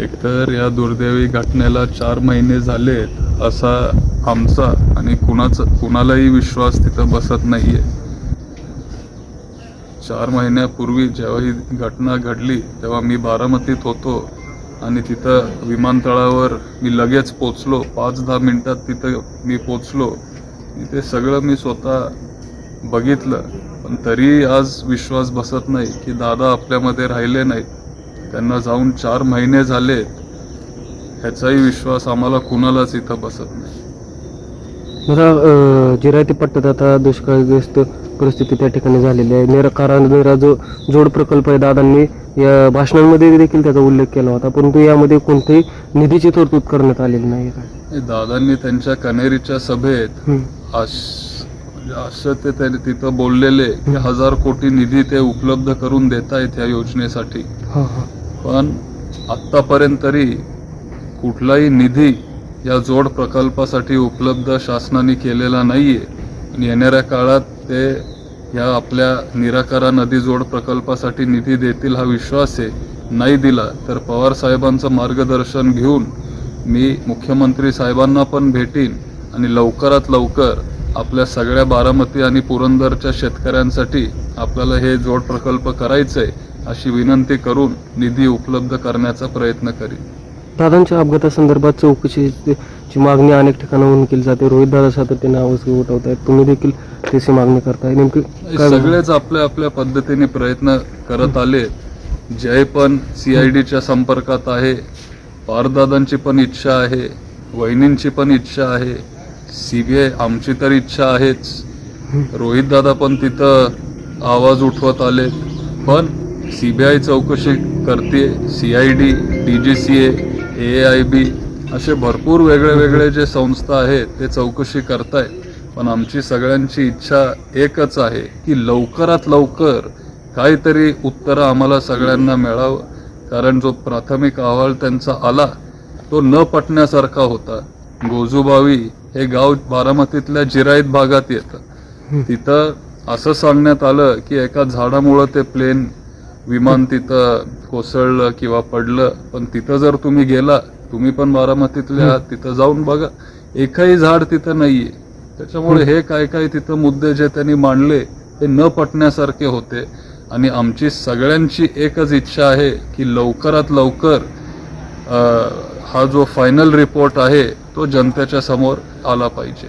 एकतर या दुर्दैवी घटनेला 4 महिने झालेत असा आमचा आणि कुणालाही विश्वास तिथं बसत नाहीये. 4 महिन्यापूर्वी जेव्हा ही घटना घडली तेव्हा मी बारामतीत होतो आणि तिथं विमानतळावर मी लगेच पोचलो. 5-10 मिनिटात तिथं मी पोचलो. ते सगळं मी स्वतः बघितलं, पण तरी आज विश्वास बसत नाही की दादा आपल्यामध्ये राहिले नाहीत. त्यांना जाऊन 4 महिने झालेत, ह्याचाही विश्वास आम्हाला कुणालाच इथं बसत नाही. मला जिरायती पट्ट्यात आता दुष्काळग्रस्त परिस्थिती त्या ठिकाणी झालेली आहे. निरा जो जोड प्रकल्प आहे, दादांनी या भाषणांमध्ये देखील त्याचा उल्लेख केला होता, परंतु यामध्ये कोणतीही निधीची तरतूद करण्यात आलेली नाही. दादांनी त्यांच्या कनेरीच्या सभेत असं ते तिथं बोललेले की 1000 कोटी निधी ते उपलब्ध करून देत आहेत या योजनेसाठी. पण आतापर्यंत तरी कुठलाही निधी या जोड प्रकल्पासाठी उपलब्ध शासनाने केलेला नाहीये. आणि येणाऱ्या काळात ते या आपल्या निराकारा नदी जोड प्रकल्पासाठी निधी देतील हा विश्वास आहे. नाही दिला तर पवार साहेबांचं मार्गदर्शन घेऊन मी मुख्यमंत्री साहेबांना पण भेटीन आणि लवकरात लवकर आपल्या सगळ्या बारामती आणि पुरंदरच्या शेतकऱ्यांसाठी आपल्याला हे जोड प्रकल्प करायचंय अशी विनंती करून निधी उपलब्ध करण्याचा प्रयत्न करीन. दादांच्या अपघातासंदर्भात चौकशीची मागणी अनेक ठिकाणाहून केली जाते. रोहित दादा सातत्याने आवाज उठवत आहेत, तुम्ही देखील त्याची मागणी करताय. नेमकी सगळेच आपल्या आपल्या पद्धतीने प्रयत्न करत आले. जय पण CIDच्या संपर्कात आहे, पारदादांची पण इच्छा आहे, वहिनींची पण इच्छा आहे, CBI आमची तर इच्छा आहेच. रोहित दादा पण तिथं आवाज उठवत आले. पण CBI चौकशी करते, CID, DGCA, AIB असे भरपूर वेगळे जे संस्था आहेत ते चौकशी करतायत. पण आमची सगळ्यांची इच्छा एकच आहे की लवकरात लवकर काहीतरी उत्तरं आम्हाला सगळ्यांना मिळावं. कारण जो प्राथमिक अहवाल त्यांचा आला तो न पटण्यासारखा होता. गोजूबावी हे गाव बारामतीतल्या जिरायत भागात येतं. तिथं असं सांगण्यात आलं की एका झाडामुळं ते प्लेन विमान तिथं कोसळलं किंवा पडलं. पण तिथं जर तुम्ही गेला, तुम्ही पण बारामतीतले आहात, तिथं जाऊन बघा, एकही झाड तिथं नाहीये. त्याच्यामुळे हे काय तिथं मुद्दे जे त्यांनी मांडले ते न पटण्यासारखे होते. आणि आमची सगळ्यांची एकच इच्छा आहे की लवकरात लवकर हा जो फायनल रिपोर्ट आहे तो जनतेच्या समोर आला पाहिजे.